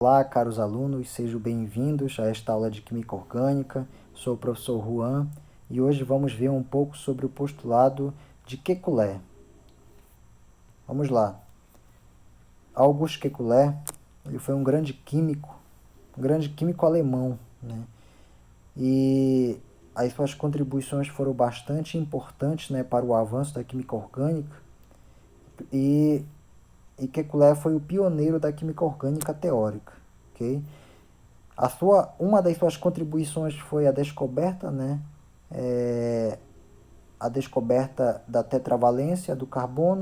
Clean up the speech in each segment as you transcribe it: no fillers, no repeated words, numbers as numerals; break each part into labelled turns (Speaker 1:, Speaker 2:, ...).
Speaker 1: Olá, caros alunos, sejam bem-vindos a esta aula de Química Orgânica. Sou o professor Juan e hoje vamos ver um pouco sobre o postulado de Kekulé. Vamos lá. August Kekulé, ele foi um grande químico alemão, né? E as suas contribuições foram bastante importantes, né, para o avanço da química orgânica. E Kekulé foi o pioneiro da química orgânica teórica, ok? Uma das suas contribuições foi a descoberta, né, a descoberta da tetravalência do carbono,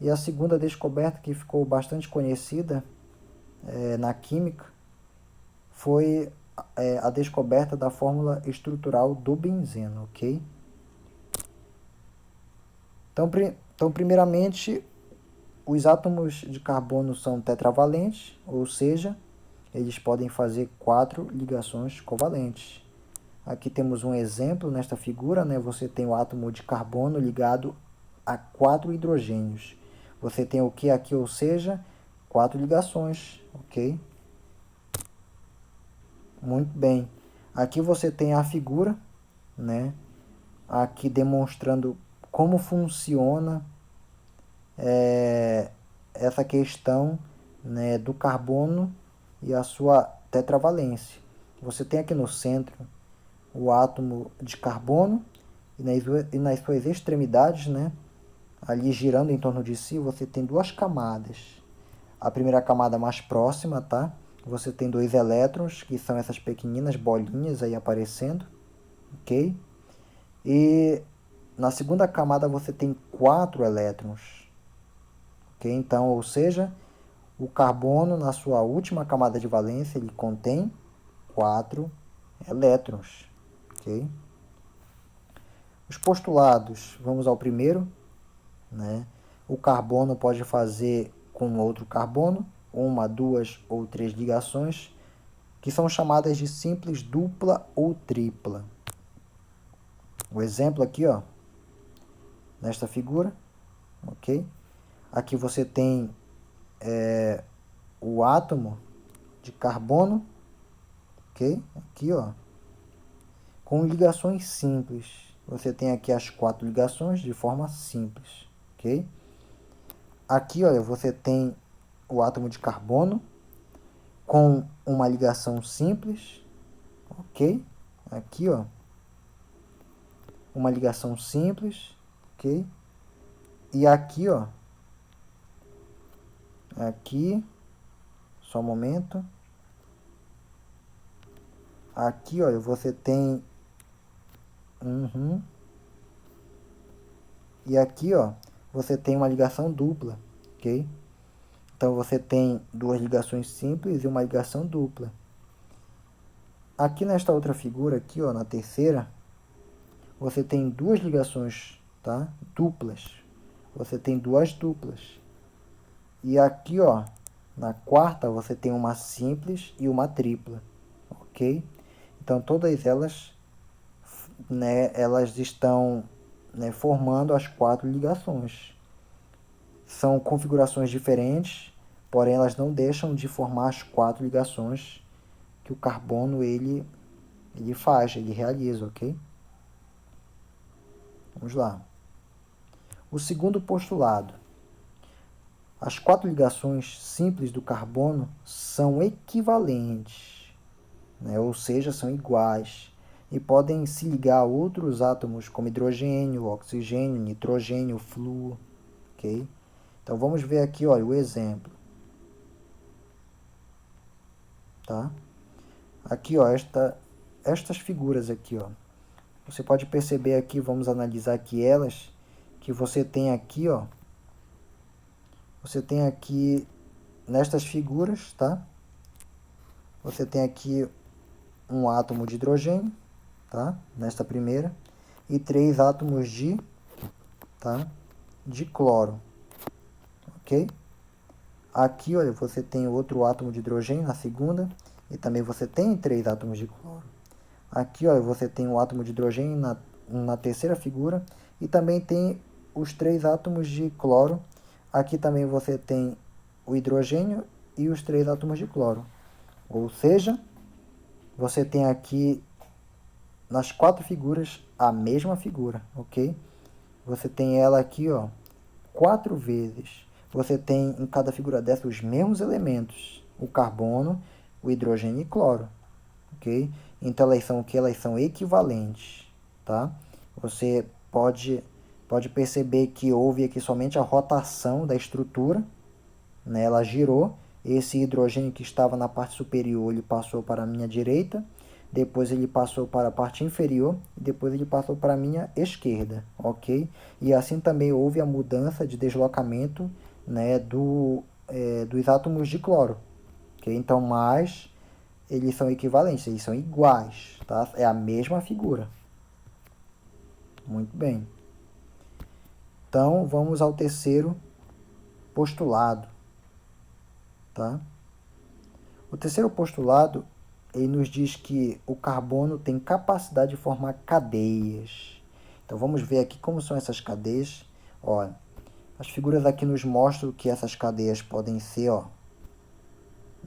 Speaker 1: e a segunda descoberta, que ficou bastante conhecida na química, foi a descoberta da fórmula estrutural do benzeno, ok? Então, primeiramente, os átomos de carbono são tetravalentes, ou seja, eles podem fazer 4 ligações covalentes. Aqui temos um exemplo nesta figura, né? Você tem o átomo de carbono ligado a 4 hidrogênios. Você tem o que aqui? Ou seja, 4 ligações, ok? Muito bem. Aqui você tem a figura, né? Aqui demonstrando como funciona essa questão, né, do carbono e a sua tetravalência. Você tem aqui no centro o átomo de carbono e nas suas extremidades, né, ali girando em torno de si, você tem duas camadas. A primeira camada mais próxima, tá? Você tem 2 elétrons, que são essas pequeninas bolinhas aí aparecendo, ok? E na segunda camada você tem 4 elétrons, ok? Então, ou seja, o carbono na sua última camada de valência ele contém 4 elétrons, ok? Os postulados, vamos ao primeiro, né? O carbono pode fazer com outro carbono, uma, duas ou três ligações, que são chamadas de simples dupla ou tripla. O exemplo aqui, ó, nesta figura, ok? Aqui você tem o átomo de carbono, ok? Aqui, ó, com ligações simples. Você tem aqui as 4 ligações de forma simples, ok? Aqui, olha, você tem o átomo de carbono com uma ligação simples, ok? Aqui, ó, uma ligação simples, ok? E aqui, ó, aqui, só um momento. Aqui, olha, você tem e aqui, ó, você tem uma ligação dupla, ok? Então você tem duas ligações simples e uma ligação dupla. Aqui nesta outra figura aqui, ó, na terceira, você tem duas ligações, tá? Duplas. Você tem duas duplas. E aqui, ó, na quarta, você tem uma simples e uma tripla, ok? Então todas elas, né, elas estão, né, formando as 4 ligações. São configurações diferentes, porém elas não deixam de formar as 4 ligações que o carbono ele faz, ele realiza, ok? Vamos lá. O segundo postulado. As 4 ligações simples do carbono são equivalentes, né? Ou seja, são iguais, e podem se ligar a outros átomos como hidrogênio, oxigênio, nitrogênio, flúor, ok? Então vamos ver aqui, olha, o exemplo, tá? Aqui, ó, estas figuras aqui, ó. Você pode perceber aqui, vamos analisar aqui elas, que você tem aqui, ó. Você tem aqui nestas figuras, tá? Você tem aqui um átomo de hidrogênio, tá? Nesta primeira, e 3 átomos tá? De cloro, ok? Aqui, olha, você tem outro átomo de hidrogênio na segunda, e também você tem 3 átomos de cloro. Aqui, olha, você tem um átomo de hidrogênio na terceira figura, e também tem os 3 átomos de cloro. Aqui também você tem o hidrogênio e os 3 átomos de cloro. Ou seja, você tem aqui nas 4 figuras a mesma figura, ok? Você tem ela aqui, ó, 4 vezes. Você tem em cada figura dessa os mesmos elementos, o carbono, o hidrogênio e cloro, ok? Então elas são o que? Elas são equivalentes, tá? Você pode perceber que houve aqui somente a rotação da estrutura, né? Ela girou, esse hidrogênio que estava na parte superior, ele passou para a minha direita, depois ele passou para a parte inferior, e depois ele passou para a minha esquerda, ok? E assim também houve a mudança de deslocamento, né, dos átomos de cloro, ok? Então, mas eles são equivalentes, eles são iguais, tá? É a mesma figura. Muito bem. Então, vamos ao terceiro postulado, tá? O terceiro postulado, ele nos diz que o carbono tem capacidade de formar cadeias. Então, vamos ver aqui como são essas cadeias. Olha, as figuras aqui nos mostram que essas cadeias podem ser, ó,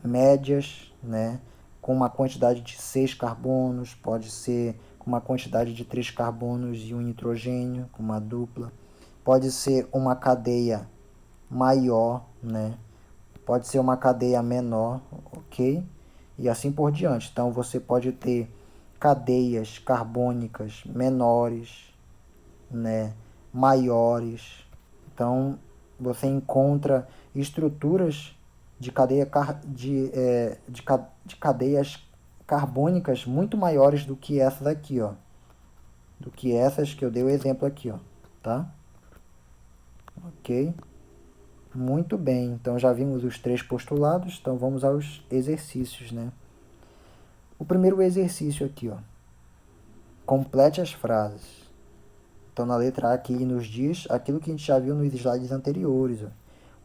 Speaker 1: médias, né, com uma quantidade de 6 carbonos, pode ser com uma quantidade de 3 carbonos e um nitrogênio, com uma dupla. Pode ser uma cadeia maior, né? Pode ser uma cadeia menor, ok? E assim por diante. Então, você pode ter cadeias carbônicas menores, né? Maiores. Então, você encontra estruturas de, de cadeias carbônicas muito maiores do que essas aqui, ó. Do que essas que eu dei o exemplo aqui, ó. Tá? Ok? Muito bem, então já vimos os 3 postulados, então vamos aos exercícios, né? O primeiro exercício aqui, ó. Complete as frases. Então, na letra A aqui nos diz aquilo que a gente já viu nos slides anteriores, ó.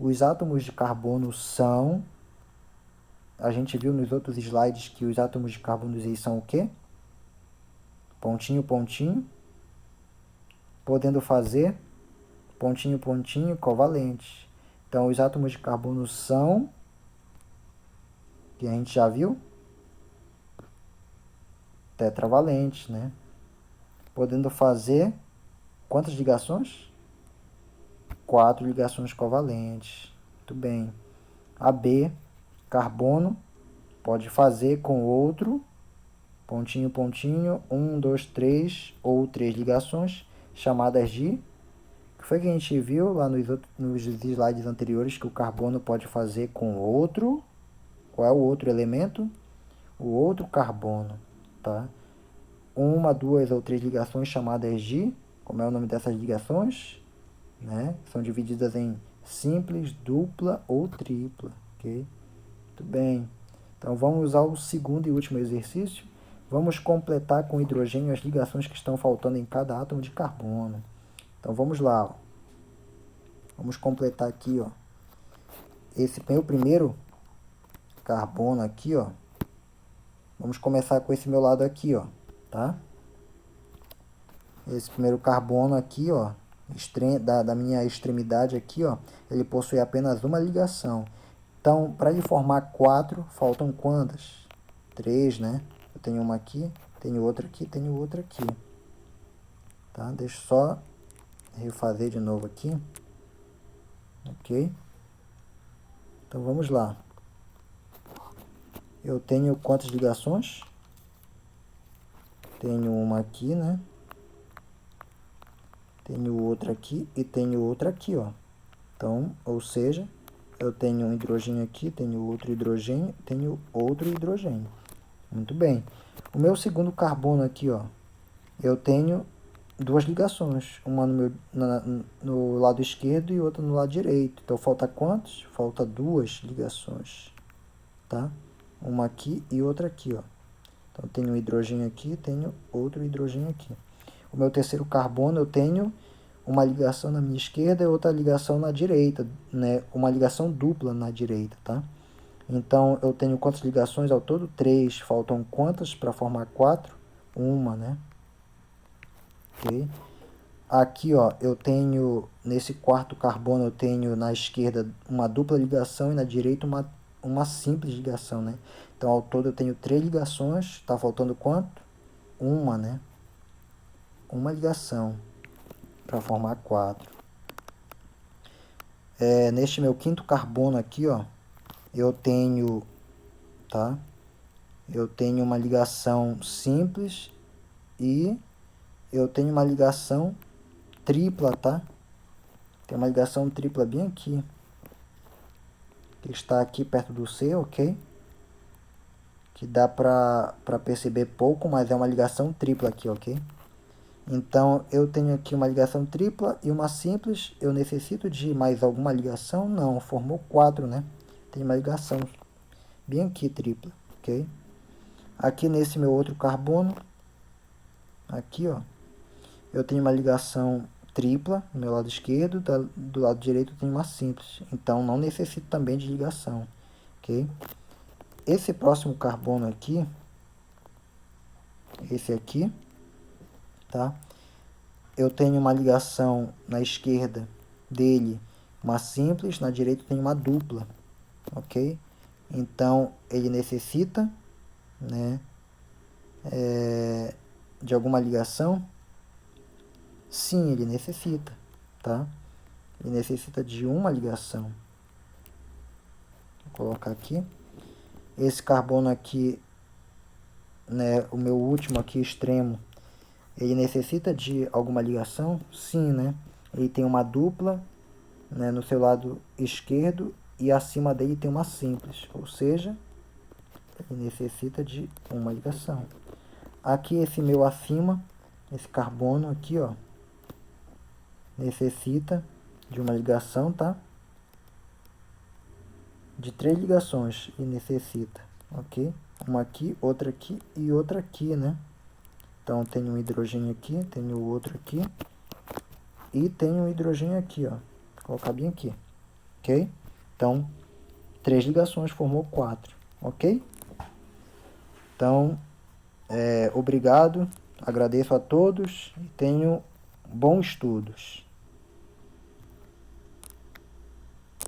Speaker 1: Os átomos de carbono são... A gente viu nos outros slides que os átomos de carbono eles são o quê? Pontinho, pontinho. Podendo fazer... Pontinho, pontinho, covalentes. Então, os átomos de carbono são... Que a gente já viu? Tetravalentes, né? Podendo fazer quantas ligações? 4 ligações covalentes. Muito bem. A B, carbono, pode fazer com outro, pontinho, pontinho, 1, 2, 3 ou 3 ligações, chamadas de... O que foi que a gente viu lá nos slides anteriores que o carbono pode fazer com outro? Qual é o outro elemento? O outro carbono, tá? 1, 2 ou 3 ligações chamadas de... Como é o nome dessas ligações? Né? São divididas em simples, dupla ou tripla, ok? Muito bem. Então, vamos ao segundo e último exercício. Vamos completar com hidrogênio as ligações que estão faltando em cada átomo de carbono. Então, vamos lá. Ó. Vamos completar aqui, ó. Esse meu primeiro carbono aqui, ó. Vamos começar com esse meu lado aqui, ó, tá? Esse primeiro carbono aqui, ó, da minha extremidade aqui, ó, ele possui apenas uma ligação. Então, para ele formar 4, faltam quantas? 3, né? Eu tenho uma aqui, tenho outra aqui, tenho outra aqui. Tá? Deixa eu só refazer de novo aqui. Ok? Então, vamos lá. Eu tenho quantas ligações? Tenho uma aqui, né? Tenho outra aqui e tenho outra aqui, ó. Então, ou seja, eu tenho um hidrogênio aqui, tenho outro hidrogênio, tenho outro hidrogênio. Muito bem. O meu segundo carbono aqui, ó, eu tenho 2 ligações, uma no lado esquerdo e outra no lado direito. Então, falta quantos? Falta 2 ligações, tá? Uma aqui e outra aqui, ó. Então, eu tenho um hidrogênio aqui, tenho outro hidrogênio aqui. O meu terceiro carbono, eu tenho uma ligação na minha esquerda e outra ligação na direita, né? Uma ligação dupla na direita, tá? Então, eu tenho quantas ligações ao todo? 3. Faltam quantas para formar 4? Uma, né? Ok. Aqui, ó, eu tenho, nesse quarto carbono, eu tenho na esquerda uma dupla ligação e na direita uma uma simples ligação, né? Então, ao todo eu tenho 3 ligações, está faltando quanto? Uma, né? Uma ligação para formar 4. Neste meu quinto carbono aqui, ó, eu tenho, tá? Eu tenho uma ligação simples e eu tenho uma ligação tripla, tá? Tem uma ligação tripla bem aqui, que está aqui perto do C, ok? Que dá para perceber pouco, mas é uma ligação tripla aqui, ok? Então, eu tenho aqui uma ligação tripla e uma simples. Eu necessito de mais alguma ligação? Não, formou 4, né? Tem uma ligação bem aqui tripla, ok? Aqui nesse meu outro carbono, aqui, ó, eu tenho uma ligação tripla no meu lado esquerdo, do lado direito eu tenho uma simples. Então, não necessito também de ligação, ok? Esse próximo carbono aqui, esse aqui, tá? Eu tenho uma ligação na esquerda dele, uma simples, na direita tem uma dupla, ok? Então, ele necessita, né, de alguma ligação? Sim, ele necessita, tá? Ele necessita de uma ligação. Vou colocar aqui. Esse carbono aqui, né, o meu último aqui, extremo, ele necessita de alguma ligação? Sim, né? Ele tem uma dupla, né, no seu lado esquerdo e acima dele tem uma simples, ou seja, ele necessita de uma ligação. Aqui esse meu acima, esse carbono aqui, ó, necessita de uma ligação, tá? De 3 ligações e necessita, ok? Uma aqui, outra aqui e outra aqui, né? Então tem um hidrogênio aqui, tem o outro aqui e tem um hidrogênio aqui, ó. Vou colocar bem aqui, ok? Então 3 ligações formou 4, ok? Então, obrigado, agradeço a todos e tenham bons estudos.